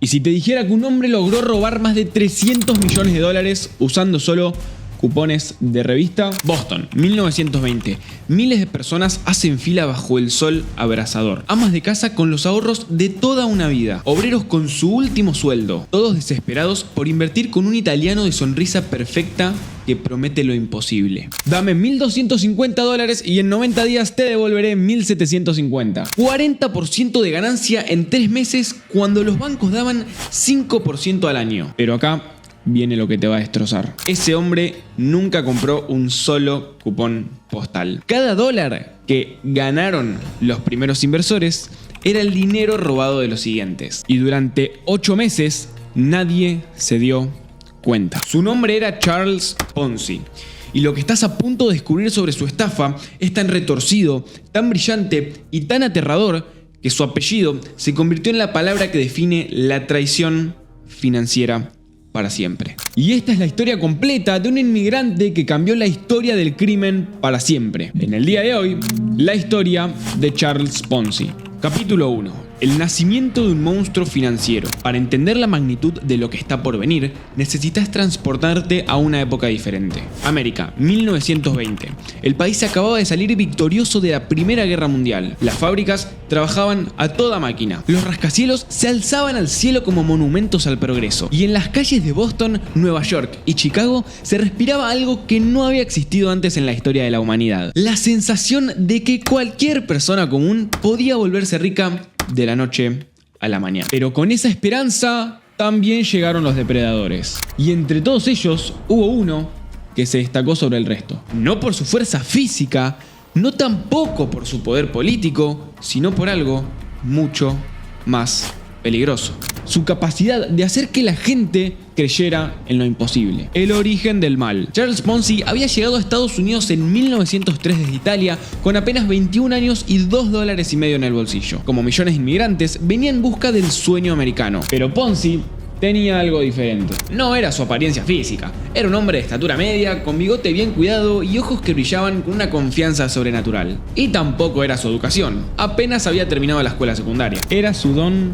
Y si te dijera que un hombre logró robar más de 300 millones de dólares usando solo cupones de revista. Boston, 1920. Miles de personas hacen fila bajo el sol abrasador. Amas de casa con los ahorros de toda una vida. Obreros con su último sueldo. Todos desesperados por invertir con un italiano de sonrisa perfecta que promete lo imposible. Dame $1.250 y en 90 días te devolveré 1.750. 40% de ganancia en 3 meses cuando los bancos daban 5% al año. Pero acá viene lo que te va a destrozar. Ese hombre nunca compró un solo cupón postal. Cada dólar que ganaron los primeros inversores era el dinero robado de los siguientes. Y durante 8 meses nadie se dio cuenta. Su nombre era Charles Ponzi. Y lo que estás a punto de descubrir sobre su estafa es tan retorcido, tan brillante y tan aterrador que su apellido se convirtió en la palabra que define la traición financiera para siempre. Y esta es la historia completa de un inmigrante que cambió la historia del crimen para siempre. En el día de hoy, la historia de Charles Ponzi. Capítulo 1. El nacimiento de un monstruo financiero. Para entender la magnitud de lo que está por venir, necesitas transportarte a una época diferente. América, 1920. El país acababa de salir victorioso de la Primera Guerra Mundial. Las fábricas trabajaban a toda máquina. Los rascacielos se alzaban al cielo como monumentos al progreso. Y en las calles de Boston, Nueva York y Chicago se respiraba algo que no había existido antes en la historia de la humanidad. La sensación de que cualquier persona común podía volverse rica de la noche a la mañana. Pero con esa esperanza también llegaron los depredadores. Y entre todos ellos hubo uno que se destacó sobre el resto. No por su fuerza física, no tampoco por su poder político, sino por algo mucho más peligroso. Su capacidad de hacer que la gente creyera en lo imposible. El origen del mal. Charles Ponzi había llegado a Estados Unidos en 1903 desde Italia con apenas 21 años y $2.50 en el bolsillo. Como millones de inmigrantes, venía en busca del sueño americano. Pero Ponzi tenía algo diferente. No era su apariencia física. Era un hombre de estatura media, con bigote bien cuidado y ojos que brillaban con una confianza sobrenatural. Y tampoco era su educación. Apenas había terminado la escuela secundaria. Era su don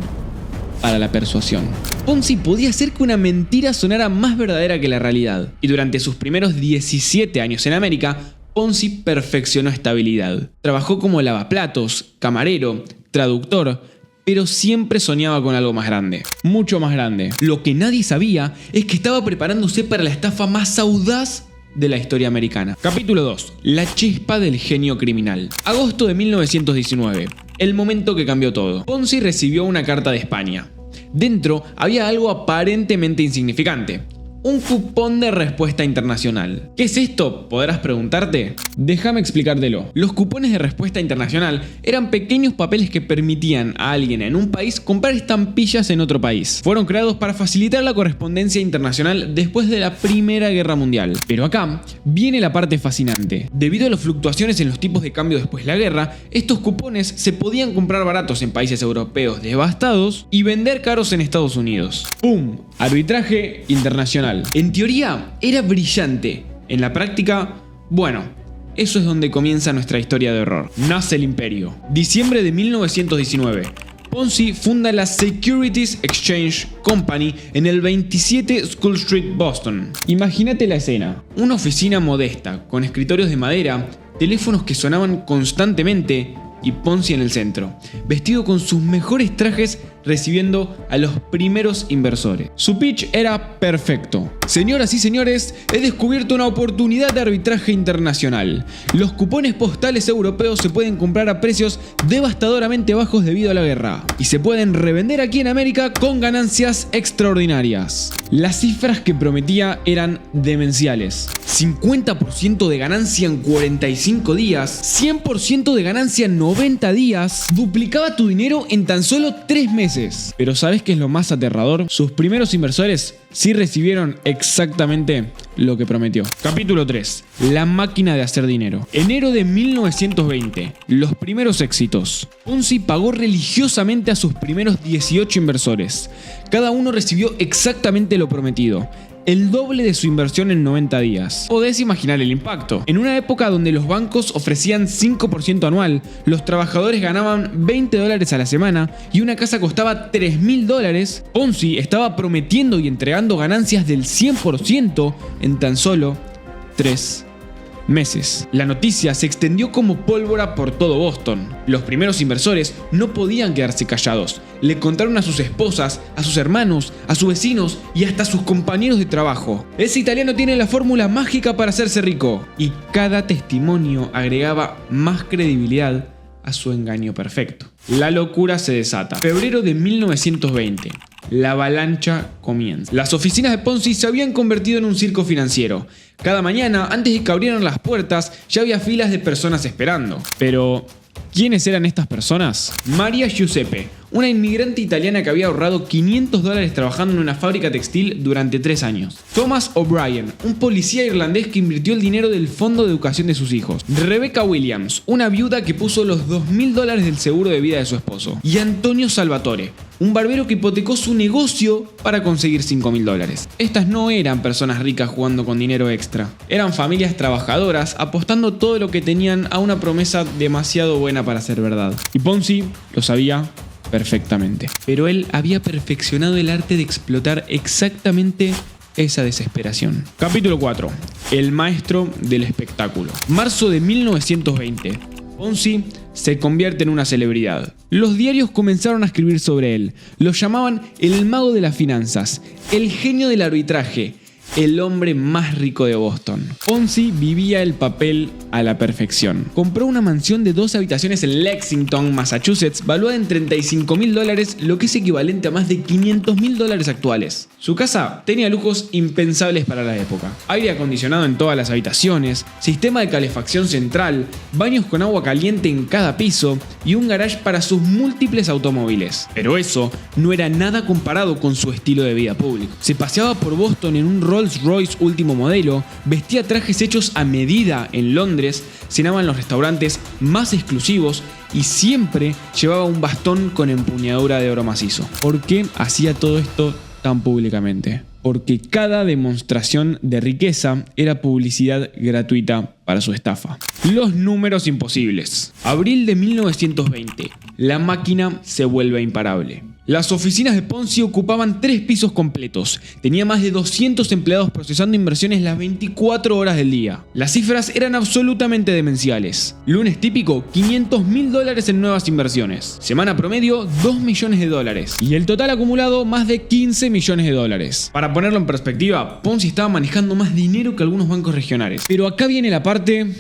para la persuasión. Ponzi podía hacer que una mentira sonara más verdadera que la realidad. Y durante sus primeros 17 años en América, Ponzi perfeccionó esta habilidad. Trabajó como lavaplatos, camarero, traductor, pero siempre soñaba con algo más grande. Mucho más grande. Lo que nadie sabía es que estaba preparándose para la estafa más audaz de la historia americana. Capítulo 2. La chispa del genio criminal. Agosto de 1919. El momento que cambió todo. Ponzi recibió una carta de España. Dentro había algo aparentemente insignificante. Un cupón de respuesta internacional. ¿Qué es esto? Podrás preguntarte. Déjame explicártelo. Los cupones de respuesta internacional eran pequeños papeles que permitían a alguien en un país comprar estampillas en otro país. Fueron creados para facilitar la correspondencia internacional después de la Primera Guerra Mundial. Pero acá viene la parte fascinante. Debido a las fluctuaciones en los tipos de cambio después de la guerra, estos cupones se podían comprar baratos en países europeos devastados y vender caros en Estados Unidos. ¡Pum! Arbitraje internacional. En teoría era brillante. En la práctica, bueno, eso es donde comienza nuestra historia de horror. Nace el imperio. Diciembre de 1919. Ponzi funda la Securities Exchange Company en el 27 School Street, Boston. Imagínate la escena. Una oficina modesta, con escritorios de madera, teléfonos que sonaban constantemente y Ponzi en el centro, vestido con sus mejores trajes recibiendo a los primeros inversores. Su pitch era perfecto. Señoras y señores, he descubierto una oportunidad de arbitraje internacional. Los cupones postales europeos se pueden comprar a precios devastadoramente bajos debido a la guerra y se pueden revender aquí en América con ganancias extraordinarias. Las cifras que prometía eran demenciales. 50% de ganancia en 45 días, 100% de ganancia en 90 días, duplicaba tu dinero en tan solo 3 meses. Pero ¿sabes qué es lo más aterrador? Sus primeros inversores sí recibieron exactamente lo que prometió. Capítulo 3. La máquina de hacer dinero. Enero de 1920. Los primeros éxitos. Ponzi pagó religiosamente a sus primeros 18 inversores. Cada uno recibió exactamente lo prometido. el doble de su inversión en 90 días. Podés imaginar el impacto. En una época donde los bancos ofrecían 5% anual, los trabajadores ganaban $20 a la semana y una casa costaba $3.000, Ponzi estaba prometiendo y entregando ganancias del 100% en tan solo 3 meses. La noticia se extendió como pólvora por todo Boston. Los primeros inversores no podían quedarse callados. Le contaron a sus esposas, a sus hermanos, a sus vecinos y hasta a sus compañeros de trabajo. Ese italiano tiene la fórmula mágica para hacerse rico. Y cada testimonio agregaba más credibilidad a su engaño perfecto. La locura se desata. Febrero de 1920. La avalancha comienza. Las oficinas de Ponzi se habían convertido en un circo financiero. Cada mañana, antes de que abrieran las puertas, ya había filas de personas esperando. Pero, ¿quiénes eran estas personas? Maria Giuseppe, una inmigrante italiana que había ahorrado $500 trabajando en una fábrica textil durante 3 años. Thomas O'Brien, un policía irlandés que invirtió el dinero del fondo de educación de sus hijos. Rebecca Williams, una viuda que puso los $2.000 del seguro de vida de su esposo. Y Antonio Salvatore, un barbero que hipotecó su negocio para conseguir $5.000. Estas no eran personas ricas jugando con dinero extra. Eran familias trabajadoras apostando todo lo que tenían a una promesa demasiado buena para ser verdad. Y Ponzi lo sabía perfectamente. Pero él había perfeccionado el arte de explotar exactamente esa desesperación. Capítulo 4. El maestro del espectáculo. Marzo de 1920. Ponzi se convierte en una celebridad. Los diarios comenzaron a escribir sobre él. Lo llamaban el mago de las finanzas, el genio del arbitraje, el hombre más rico de Boston. Ponzi vivía el papel a la perfección. Compró una mansión de 2 habitaciones en Lexington, Massachusetts, valuada en $35.000, lo que es equivalente a más de $500.000 actuales. Su casa tenía lujos impensables para la época. Aire acondicionado en todas las habitaciones, sistema de calefacción central, baños con agua caliente en cada piso y un garage para sus múltiples automóviles. Pero eso no era nada comparado con su estilo de vida público. Se paseaba por Boston en un Rolls Royce último modelo, vestía trajes hechos a medida en Londres, cenaba en los restaurantes más exclusivos y siempre llevaba un bastón con empuñadura de oro macizo. ¿Por qué hacía todo esto tan públicamente? Porque cada demostración de riqueza era publicidad gratuita para su estafa. Los números imposibles. Abril de 1920. La máquina se vuelve imparable. Las oficinas de Ponzi ocupaban 3 pisos completos. Tenía más de 200 empleados procesando inversiones las 24 horas del día. Las cifras eran absolutamente demenciales. Lunes típico, $500.000 en nuevas inversiones. Semana promedio, $2 millones. Y el total acumulado, más de $15 millones. Para ponerlo en perspectiva, Ponzi estaba manejando más dinero que algunos bancos regionales. Pero acá viene la parte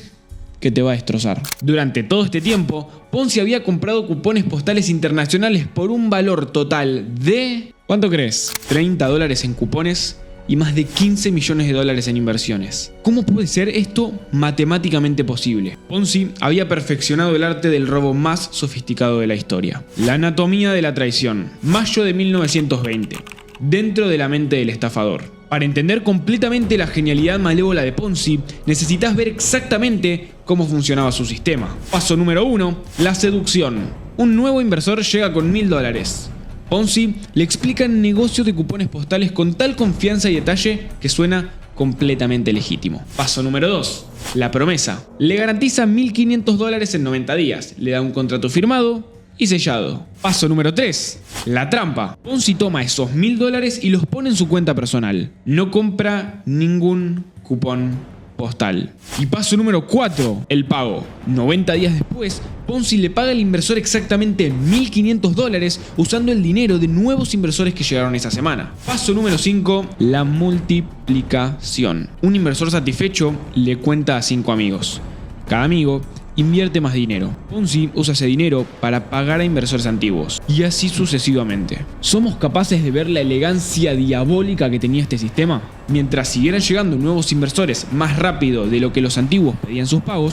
que te va a destrozar. Durante todo este tiempo, Ponzi había comprado cupones postales internacionales por un valor total de... ¿cuánto crees? $30 en cupones y más de $15 millones en inversiones. ¿Cómo puede ser esto matemáticamente posible? Ponzi había perfeccionado el arte del robo más sofisticado de la historia. La anatomía de la traición. Mayo de 1920. Dentro de la mente del estafador. Para entender completamente la genialidad malévola de Ponzi, necesitas ver exactamente cómo funcionaba su sistema. Paso número 1, la seducción. Un nuevo inversor llega con $1.000. Ponzi le explica el negocio de cupones postales con tal confianza y detalle que suena completamente legítimo. Paso número 2, la promesa. Le garantiza $1.500 en 90 días, le da un contrato firmado y sellado. Paso número 3, la trampa. Ponzi toma esos $1.000 y los pone en su cuenta personal. No compra ningún cupón postal. Y paso número 4, el pago. 90 días después, Ponzi le paga al inversor exactamente $1.500 usando el dinero de nuevos inversores que llegaron esa semana. Paso número 5, la multiplicación. Un inversor satisfecho le cuenta a 5 amigos. Cada amigo invierte más dinero. Ponzi usa ese dinero para pagar a inversores antiguos. Y así sucesivamente. ¿Somos capaces de ver la elegancia diabólica que tenía este sistema? Mientras siguieran llegando nuevos inversores más rápido de lo que los antiguos pedían sus pagos,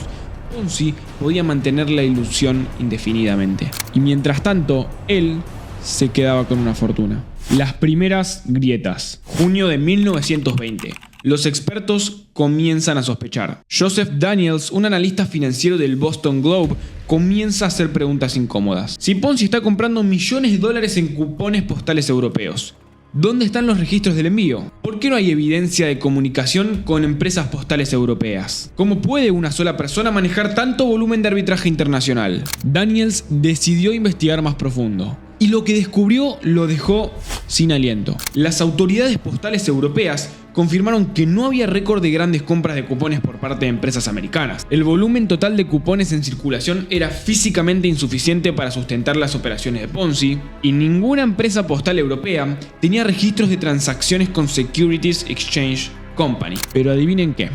Ponzi podía mantener la ilusión indefinidamente. Y mientras tanto, él se quedaba con una fortuna. Las primeras grietas. Junio de 1920. Los expertos comienzan a sospechar. Joseph Daniels, un analista financiero del Boston Globe, comienza a hacer preguntas incómodas. Si Ponzi está comprando $millones en cupones postales europeos, ¿Dónde están los registros del envío? ¿Por qué no hay evidencia de comunicación con empresas postales europeas? ¿Cómo puede una sola persona manejar tanto volumen de arbitraje internacional? Daniels decidió investigar más profundo. Y lo que descubrió lo dejó sin aliento. Las autoridades postales europeas confirmaron que no había récord de grandes compras de cupones por parte de empresas americanas. El volumen total de cupones en circulación era físicamente insuficiente para sustentar las operaciones de Ponzi, y ninguna empresa postal europea tenía registros de transacciones con Securities Exchange Company. Pero adivinen qué.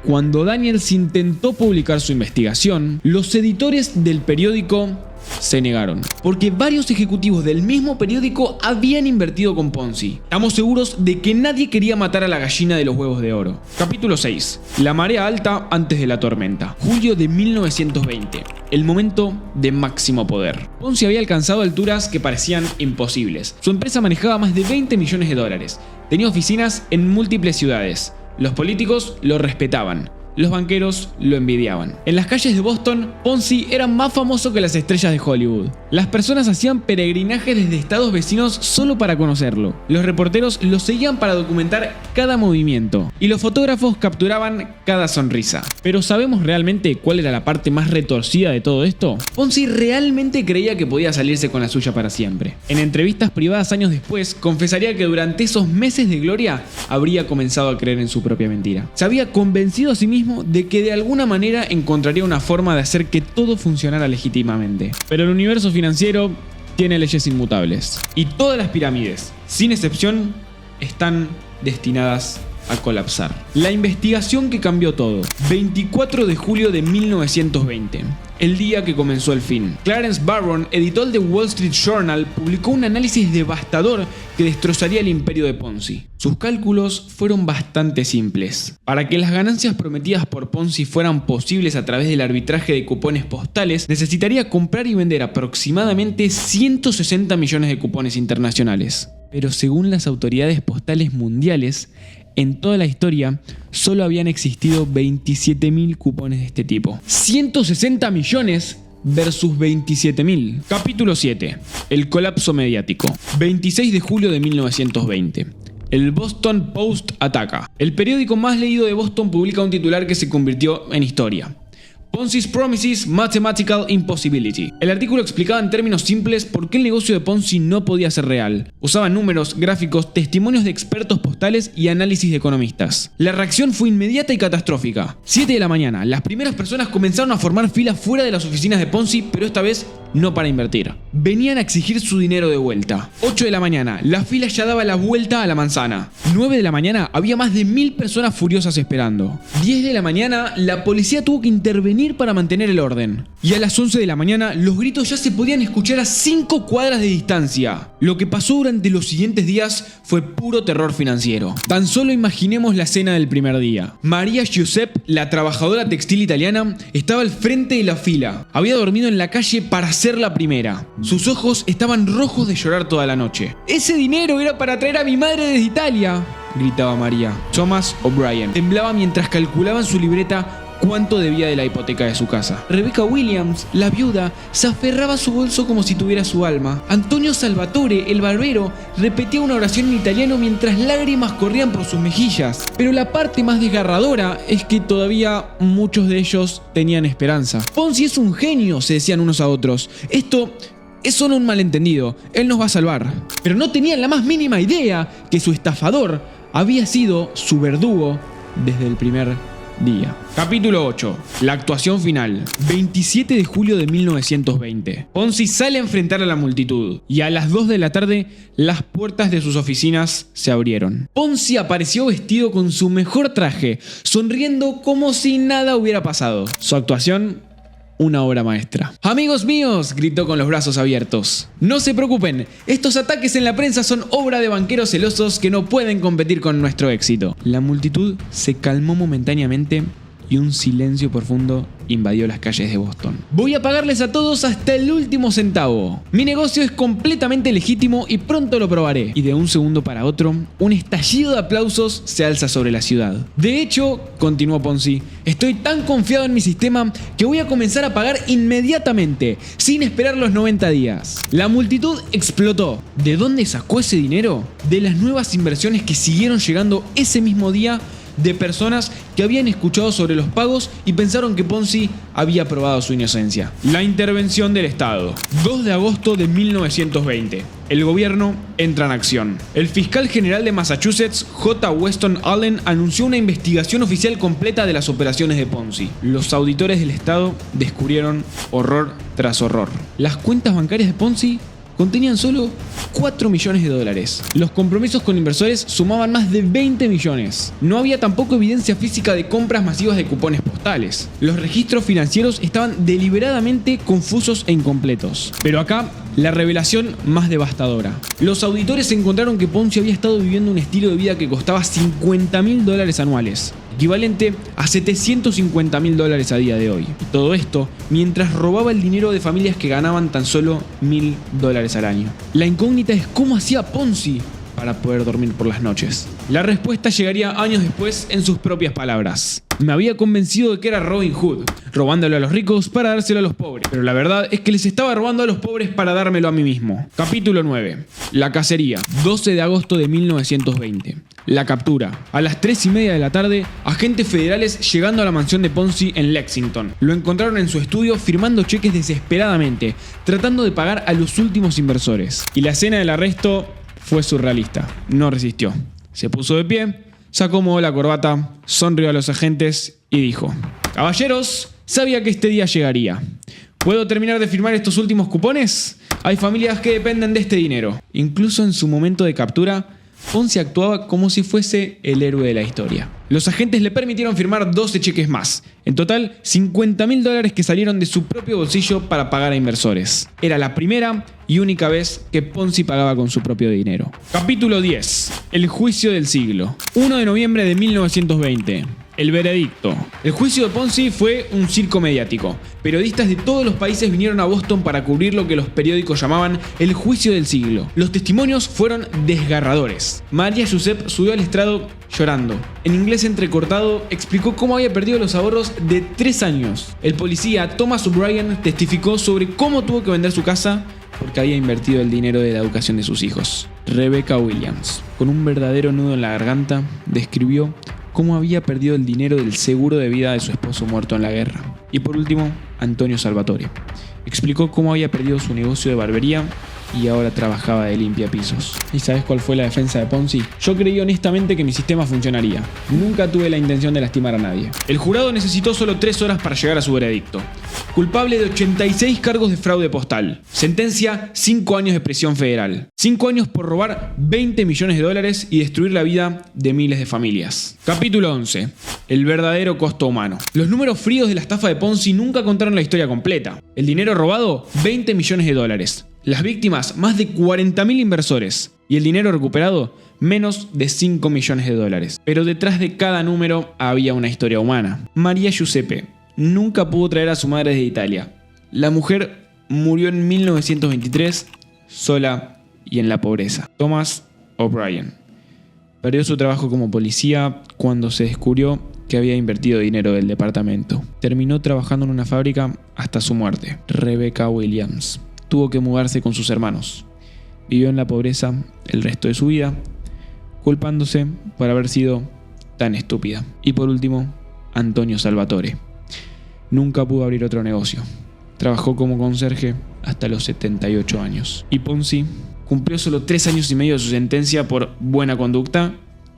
Cuando Daniels intentó publicar su investigación, los editores del periódico se negaron, porque varios ejecutivos del mismo periódico habían invertido con Ponzi. Estamos seguros de que nadie quería matar a la gallina de los huevos de oro. Capítulo 6. La marea alta antes de la tormenta. Julio de 1920. El momento de máximo poder. Ponzi había alcanzado alturas que parecían imposibles. Su empresa manejaba más de 20 millones de dólares. Tenía oficinas en múltiples ciudades. Los políticos lo respetaban. Los banqueros lo envidiaban. En las calles de Boston, Ponzi era más famoso que las estrellas de Hollywood. Las personas hacían peregrinajes desde estados vecinos solo para conocerlo. Los reporteros lo seguían para documentar cada movimiento. Y los fotógrafos capturaban cada sonrisa. Pero ¿sabemos realmente cuál era la parte más retorcida de todo esto? Ponzi realmente creía que podía salirse con la suya para siempre. En entrevistas privadas años después, confesaría que durante esos meses de gloria habría comenzado a creer en su propia mentira. Se había convencido a sí mismo de que de alguna manera encontraría una forma de hacer que todo funcionara legítimamente. Pero el universo financiero tiene leyes inmutables. Y todas las pirámides, sin excepción, están destinadas a colapsar. La investigación que cambió todo. 24 de julio de 1920. El día que comenzó el fin. Clarence Barron, editor de Wall Street Journal, publicó un análisis devastador que destrozaría el imperio de Ponzi. Sus cálculos fueron bastante simples. Para que las ganancias prometidas por Ponzi fueran posibles a través del arbitraje de cupones postales, necesitaría comprar y vender aproximadamente 160 millones de cupones internacionales. Pero según las autoridades postales mundiales, en toda la historia, solo habían existido 27.000 cupones de este tipo. 160 millones versus 27.000. Capítulo 7. El colapso mediático. 26 de julio de 1920. El Boston Post ataca. El periódico más leído de Boston publica un titular que se convirtió en historia. Ponzi's Promises Mathematical Impossibility. El artículo explicaba en términos simples por qué el negocio de Ponzi no podía ser real. Usaba números, gráficos, testimonios de expertos postales y análisis de economistas. La reacción fue inmediata y catastrófica. 7 de la mañana, las primeras personas comenzaron a formar filas fuera de las oficinas de Ponzi, pero esta vez no para invertir. Venían a exigir su dinero de vuelta. 8 de la mañana, la fila ya daba la vuelta a la manzana. 9 de la mañana, había más de 1000 personas furiosas esperando. 10 de la mañana, la policía tuvo que intervenir para mantener el orden. Y a las 11 de la mañana, los gritos ya se podían escuchar a 5 cuadras de distancia. Lo que pasó durante los siguientes días fue puro terror financiero. Tan solo imaginemos la escena del primer día. María Giuseppe, la trabajadora textil italiana, estaba al frente de la fila. Había dormido en la calle para ser la primera. Sus ojos estaban rojos de llorar toda la noche. ¡Ese dinero era para traer a mi madre desde Italia!, gritaba María. Thomas O'Brien temblaba mientras calculaba en su libreta cuánto debía de la hipoteca de su casa. Rebecca Williams, la viuda, se aferraba a su bolso como si tuviera su alma. Antonio Salvatore, el barbero, repetía una oración en italiano mientras lágrimas corrían por sus mejillas. Pero la parte más desgarradora es que todavía muchos de ellos tenían esperanza. Ponzi es un genio, se decían unos a otros. Esto es solo un malentendido, él nos va a salvar. Pero no tenían la más mínima idea que su estafador había sido su verdugo desde el primer día. Capítulo 8. La actuación final. 27 de julio de 1920. Ponzi sale a enfrentar a la multitud y a las 2 de la tarde las puertas de sus oficinas se abrieron. Ponzi apareció vestido con su mejor traje, sonriendo como si nada hubiera pasado. Su actuación, una obra maestra. «Amigos míos», gritó con los brazos abiertos, «no se preocupen, estos ataques en la prensa son obra de banqueros celosos que no pueden competir con nuestro éxito». La multitud se calmó momentáneamente y un silencio profundo invadió las calles de Boston. Voy a pagarles a todos hasta el último centavo. Mi negocio es completamente legítimo y pronto lo probaré. Y de un segundo para otro, un estallido de aplausos se alza sobre la ciudad. De hecho, continuó Ponzi, estoy tan confiado en mi sistema que voy a comenzar a pagar inmediatamente, sin esperar los 90 días. La multitud explotó. ¿De dónde sacó ese dinero? De las nuevas inversiones que siguieron llegando ese mismo día de personas que habían escuchado sobre los pagos y pensaron que Ponzi había probado su inocencia. La intervención del Estado. 2 de agosto de 1920. El gobierno entra en acción. El fiscal general de Massachusetts, J. Weston Allen, anunció una investigación oficial completa de las operaciones de Ponzi. Los auditores del Estado descubrieron horror tras horror. Las cuentas bancarias de Ponzi contenían solo 4 millones de dólares. Los compromisos con inversores sumaban más de 20 millones. No había tampoco evidencia física de compras masivas de cupones postales. Los registros financieros estaban deliberadamente confusos e incompletos. Pero acá, la revelación más devastadora. Los auditores encontraron que Ponzi había estado viviendo un estilo de vida que costaba $50.000 anuales, equivalente a $750.000 a día de hoy. Y todo esto mientras robaba el dinero de familias que ganaban tan solo $1.000 al año. La incógnita es cómo hacía Ponzi para poder dormir por las noches. La respuesta llegaría años después en sus propias palabras. Me había convencido de que era Robin Hood, robándolo a los ricos para dárselo a los pobres. Pero la verdad es que les estaba robando a los pobres para dármelo a mí mismo. Capítulo 9. La cacería. 12 de agosto de 1920. La captura. A las 3:30 de la tarde, agentes federales llegando a la mansión de Ponzi en Lexington. Lo encontraron en su estudio firmando cheques desesperadamente, tratando de pagar a los últimos inversores. Y la escena del arresto fue surrealista. No resistió. Se puso de pie, se acomodó la corbata, sonrió a los agentes y dijo: caballeros, sabía que este día llegaría. ¿Puedo terminar de firmar estos últimos cupones? Hay familias que dependen de este dinero. Incluso en su momento de captura, Ponzi actuaba como si fuese el héroe de la historia. Los agentes le permitieron firmar 12 cheques más. En total, $50.000 que salieron de su propio bolsillo para pagar a inversores. Era la primera y única vez que Ponzi pagaba con su propio dinero. Capítulo 10. El juicio del siglo. 1 de noviembre de 1920. El veredicto. El juicio de Ponzi fue un circo mediático. Periodistas de todos los países vinieron a Boston para cubrir lo que los periódicos llamaban el juicio del siglo. Los testimonios fueron desgarradores. María Josep subió al estrado llorando. En inglés entrecortado, explicó cómo había perdido los ahorros de 3 años. El policía Thomas O'Brien testificó sobre cómo tuvo que vender su casa porque había invertido el dinero de la educación de sus hijos. Rebecca Williams, con un verdadero nudo en la garganta, describió cómo había perdido el dinero del seguro de vida de su esposo muerto en la guerra. Y por último, Antonio Salvatore explicó cómo había perdido su negocio de barbería y ahora trabajaba de limpiapisos. ¿Y sabes cuál fue la defensa de Ponzi? Yo creí honestamente que mi sistema funcionaría. Nunca tuve la intención de lastimar a nadie. El jurado necesitó solo 3 horas para llegar a su veredicto. Culpable de 86 cargos de fraude postal. Sentencia: 5 años de prisión federal. 5 años por robar $20 millones y destruir la vida de miles de familias. Capítulo 11. El verdadero costo humano. Los números fríos de la estafa de Ponzi nunca contaron la historia completa. El dinero robado: $20 millones. Las víctimas: más de 40.000 inversores. Y el dinero recuperado: menos de $5 millones. Pero detrás de cada número había una historia humana. María Giuseppe nunca pudo traer a su madre desde Italia. La mujer murió en 1923, sola y en la pobreza. Thomas O'Brien perdió su trabajo como policía cuando se descubrió que había invertido dinero del departamento. Terminó trabajando en una fábrica hasta su muerte. Rebecca Williams tuvo que mudarse con sus hermanos. Vivió en la pobreza el resto de su vida, culpándose por haber sido tan estúpida. Y por último, Antonio Salvatore. Nunca pudo abrir otro negocio. Trabajó como conserje hasta los 78 años. Y Ponzi cumplió solo 3 años y medio de su sentencia por buena conducta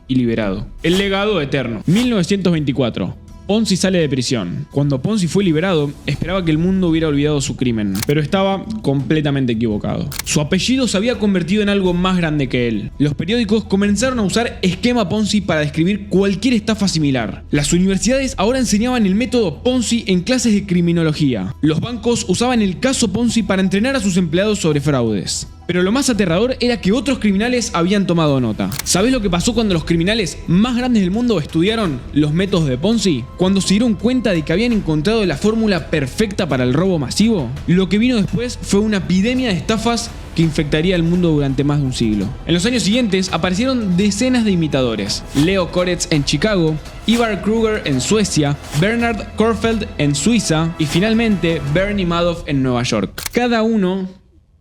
y liberado. El legado eterno. 1924. Ponzi sale de prisión. Cuando Ponzi fue liberado, esperaba que el mundo hubiera olvidado su crimen, pero estaba completamente equivocado. Su apellido se había convertido en algo más grande que él. Los periódicos comenzaron a usar esquema Ponzi para describir cualquier estafa similar. Las universidades ahora enseñaban el método Ponzi en clases de criminología. Los bancos usaban el caso Ponzi para entrenar a sus empleados sobre fraudes. Pero lo más aterrador era que otros criminales habían tomado nota. ¿Sabés lo que pasó cuando los criminales más grandes del mundo estudiaron los métodos de Ponzi? Cuando se dieron cuenta de que habían encontrado la fórmula perfecta para el robo masivo, lo que vino después fue una epidemia de estafas que infectaría el mundo durante más de un siglo. En los años siguientes aparecieron decenas de imitadores. Leo Koretz en Chicago, Ivar Kruger en Suecia, Bernard Korfeld en Suiza y finalmente Bernie Madoff en Nueva York. Cada uno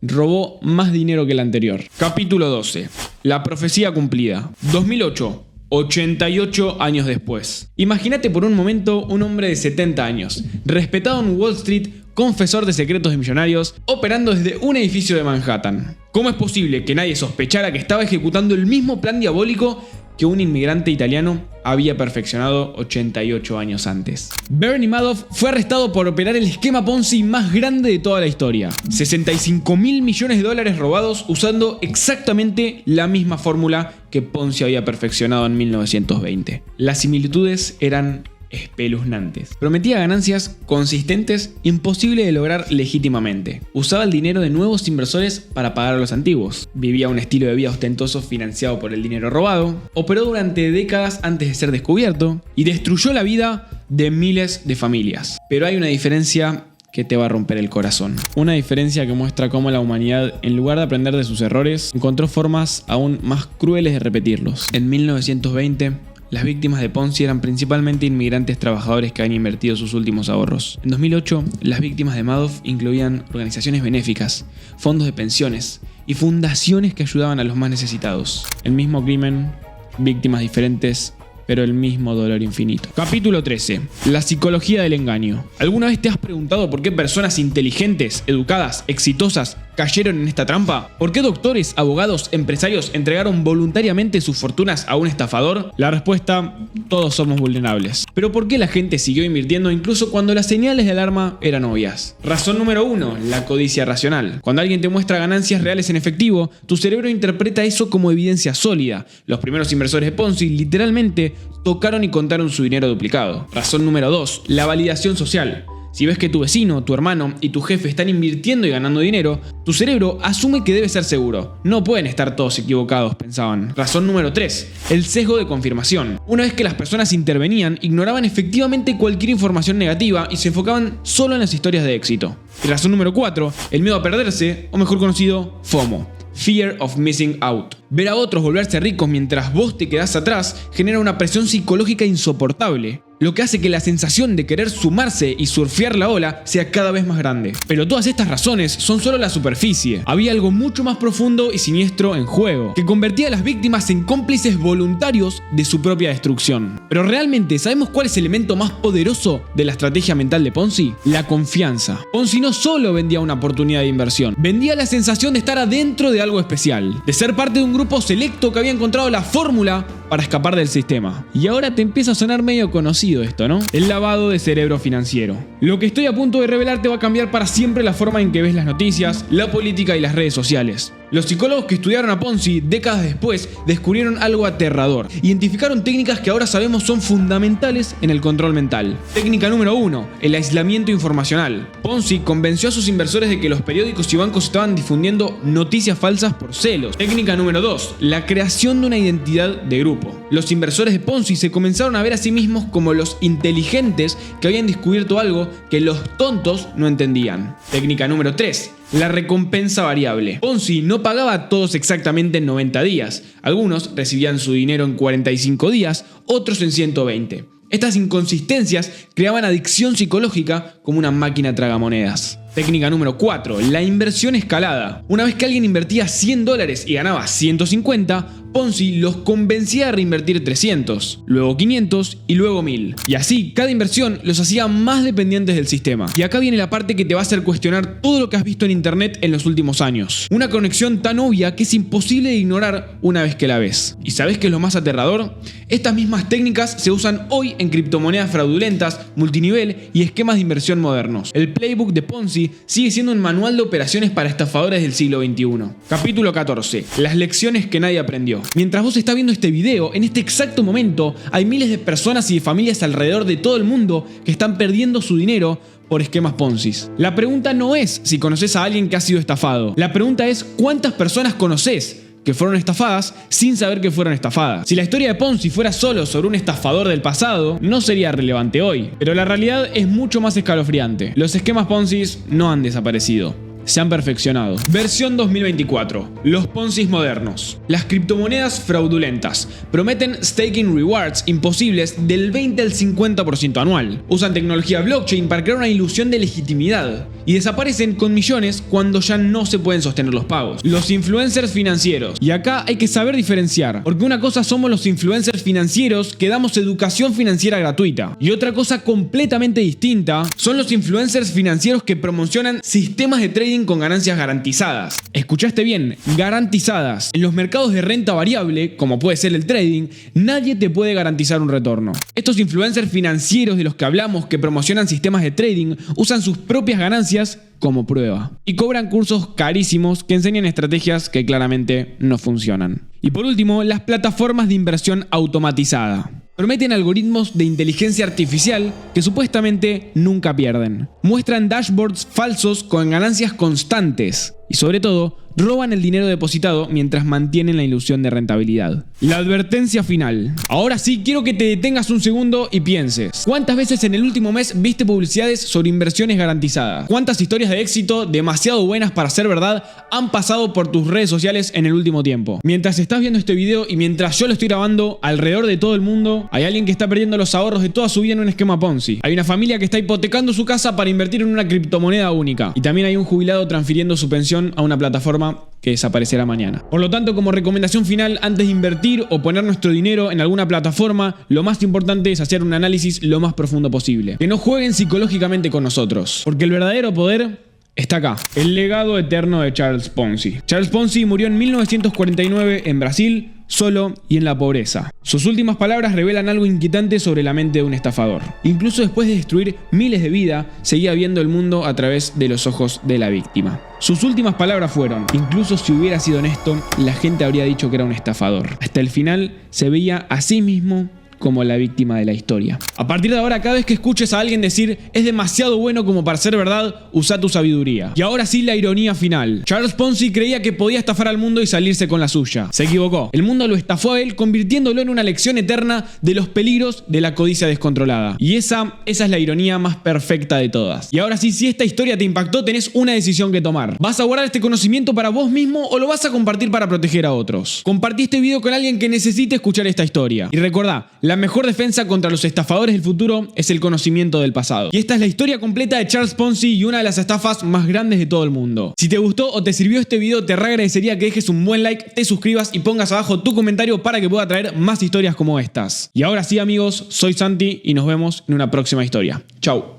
robó más dinero que el anterior. Capítulo 12. La profecía cumplida. 2008. 88 años después. Imagínate por un momento un hombre de 70 años, respetado en Wall Street, confesor de secretos de millonarios, operando desde un edificio de Manhattan. ¿Cómo es posible que nadie sospechara que estaba ejecutando el mismo plan diabólico que un inmigrante italiano había perfeccionado 88 años antes? Bernie Madoff fue arrestado por operar el esquema Ponzi más grande de toda la historia. 65.000 millones de dólares robados usando exactamente la misma fórmula que Ponzi había perfeccionado en 1920. Las similitudes eran espeluznantes. Prometía ganancias consistentes, imposible de lograr legítimamente. Usaba el dinero de nuevos inversores para pagar a los antiguos. Vivía un estilo de vida ostentoso financiado por el dinero robado. Operó durante décadas antes de ser descubierto y destruyó la vida de miles de familias. Pero hay una diferencia que te va a romper el corazón. Una diferencia que muestra cómo la humanidad, en lugar de aprender de sus errores, encontró formas aún más crueles de repetirlos. En 1920, las víctimas de Ponzi eran principalmente inmigrantes trabajadores que habían invertido sus últimos ahorros. En 2008, las víctimas de Madoff incluían organizaciones benéficas, fondos de pensiones y fundaciones que ayudaban a los más necesitados. El mismo crimen, víctimas diferentes, pero el mismo dolor infinito. Capítulo 13. La psicología del engaño. ¿Alguna vez te has preguntado por qué personas inteligentes, educadas, exitosas cayeron en esta trampa? ¿Por qué doctores, abogados, empresarios entregaron voluntariamente sus fortunas a un estafador? La respuesta: todos somos vulnerables. ¿Pero por qué la gente siguió invirtiendo incluso cuando las señales de alarma eran obvias? Razón número 1, la codicia racional. Cuando alguien te muestra ganancias reales en efectivo, tu cerebro interpreta eso como evidencia sólida. Los primeros inversores de Ponzi literalmente tocaron y contaron su dinero duplicado. Razón número 2, la validación social. Si ves que tu vecino, tu hermano y tu jefe están invirtiendo y ganando dinero, tu cerebro asume que debe ser seguro. No pueden estar todos equivocados, pensaban. Razón número 3, el sesgo de confirmación. Una vez que las personas intervenían, ignoraban efectivamente cualquier información negativa y se enfocaban solo en las historias de éxito. Y razón número 4, el miedo a perderse, o mejor conocido, FOMO. Fear of Missing Out. Ver a otros volverse ricos mientras vos te quedás atrás genera una presión psicológica insoportable, lo que hace que la sensación de querer sumarse y surfear la ola sea cada vez más grande. Pero todas estas razones son solo la superficie. Había algo mucho más profundo y siniestro en juego, que convertía a las víctimas en cómplices voluntarios de su propia destrucción. Pero realmente, ¿sabemos cuál es el elemento más poderoso de la estrategia mental de Ponzi? La confianza. Ponzi no solo vendía una oportunidad de inversión, vendía la sensación de estar adentro de algo especial, de ser parte de un grupo selecto que había encontrado la fórmula para escapar del sistema. Y ahora te empieza a sonar medio conocido esto, ¿no? El lavado de cerebro financiero. Lo que estoy a punto de revelarte va a cambiar para siempre la forma en que ves las noticias, la política y las redes sociales. Los psicólogos que estudiaron a Ponzi décadas después descubrieron algo aterrador. Identificaron técnicas que ahora sabemos son fundamentales en el control mental. Técnica número 1, el aislamiento informacional. Ponzi convenció a sus inversores de que los periódicos y bancos estaban difundiendo noticias falsas por celos. Técnica número 2, la creación de una identidad de grupo. Los inversores de Ponzi se comenzaron a ver a sí mismos como los inteligentes que habían descubierto algo que los tontos no entendían. Técnica número 3, la recompensa variable. Ponzi no pagaba a todos exactamente en 90 días. Algunos recibían su dinero en 45 días, otros en 120. Estas inconsistencias creaban adicción psicológica como una máquina tragamonedas. Técnica número 4, la inversión escalada. Una vez que alguien invertía $100 y ganaba 150, Ponzi los convencía de reinvertir 300, luego 500 y luego 1000. Y así, cada inversión los hacía más dependientes del sistema. Y acá viene la parte que te va a hacer cuestionar todo lo que has visto en internet en los últimos años. Una conexión tan obvia que es imposible de ignorar una vez que la ves. ¿Y sabes qué es lo más aterrador? Estas mismas técnicas se usan hoy en criptomonedas fraudulentas, multinivel y esquemas de inversión modernos. El playbook de Ponzi sigue siendo un manual de operaciones para estafadores del siglo XXI. Capítulo 14. Las lecciones que nadie aprendió. Mientras vos estás viendo este video, en este exacto momento, hay miles de personas y de familias alrededor de todo el mundo que están perdiendo su dinero por esquemas Ponzi. La pregunta no es si conoces a alguien que ha sido estafado. La pregunta es cuántas personas conoces que fueron estafadas sin saber que fueron estafadas. Si la historia de Ponzi fuera solo sobre un estafador del pasado, no sería relevante hoy. Pero la realidad es mucho más escalofriante. Los esquemas Ponzi no han desaparecido. Se han perfeccionado. Versión 2024. Los Ponzi modernos. Las criptomonedas fraudulentas prometen staking rewards imposibles del 20 al 50% anual. Usan tecnología blockchain para crear una ilusión de legitimidad y desaparecen con millones cuando ya no se pueden sostener los pagos. Los influencers financieros. Y acá hay que saber diferenciar, porque una cosa somos los influencers financieros que damos educación financiera gratuita y otra cosa completamente distinta son los influencers financieros que promocionan sistemas de trading con ganancias garantizadas. Escuchaste bien, garantizadas. En los mercados de renta variable, como puede ser el trading, nadie te puede garantizar un retorno. Estos influencers financieros de los que hablamos que promocionan sistemas de trading usan sus propias ganancias como prueba y cobran cursos carísimos que enseñan estrategias que claramente no funcionan. Y por último, las plataformas de inversión automatizada. Prometen algoritmos de inteligencia artificial que supuestamente nunca pierden. Muestran dashboards falsos con ganancias constantes y sobre todo roban el dinero depositado mientras mantienen la ilusión de rentabilidad. La advertencia final. Ahora sí quiero que te detengas un segundo y pienses. ¿Cuántas veces en el último mes viste publicidades sobre inversiones garantizadas? ¿Cuántas historias de éxito demasiado buenas para ser verdad han pasado por tus redes sociales en el último tiempo? Mientras estás viendo este video y mientras yo lo estoy grabando, alrededor de todo el mundo hay alguien que está perdiendo los ahorros de toda su vida en un esquema Ponzi. Hay una familia que está hipotecando su casa para invertir en una criptomoneda única. Y también hay un jubilado transfiriendo su pensión a una plataforma que desaparecerá mañana. Por lo tanto, como recomendación final, antes de invertir o poner nuestro dinero en alguna plataforma, lo más importante es hacer un análisis lo más profundo posible. Que no jueguen psicológicamente con nosotros, porque el verdadero poder está acá. El legado eterno de Charles Ponzi. Charles Ponzi murió en 1949 en Brasil, solo y en la pobreza. Sus últimas palabras revelan algo inquietante sobre la mente de un estafador. Incluso después de destruir miles de vidas, seguía viendo el mundo a través de los ojos de la víctima. Sus últimas palabras fueron: incluso si hubiera sido honesto, la gente habría dicho que era un estafador. Hasta el final se veía a sí mismo como la víctima de la historia. A partir de ahora, cada vez que escuches a alguien decir es demasiado bueno como para ser verdad, usa tu sabiduría. Y ahora sí, la ironía final. Charles Ponzi creía que podía estafar al mundo y salirse con la suya. Se equivocó. El mundo lo estafó a él, convirtiéndolo en una lección eterna de los peligros de la codicia descontrolada. Y esa es la ironía más perfecta de todas. Y ahora sí, si esta historia te impactó, tenés una decisión que tomar. ¿Vas a guardar este conocimiento para vos mismo o lo vas a compartir para proteger a otros? Compartí este video con alguien que necesite escuchar esta historia. Y recordá, la mejor defensa contra los estafadores del futuro es el conocimiento del pasado. Y esta es la historia completa de Charles Ponzi y una de las estafas más grandes de todo el mundo. Si te gustó o te sirvió este video, te agradecería que dejes un buen like, te suscribas y pongas abajo tu comentario para que pueda traer más historias como estas. Y ahora sí, amigos, soy Santi y nos vemos en una próxima historia. Chau.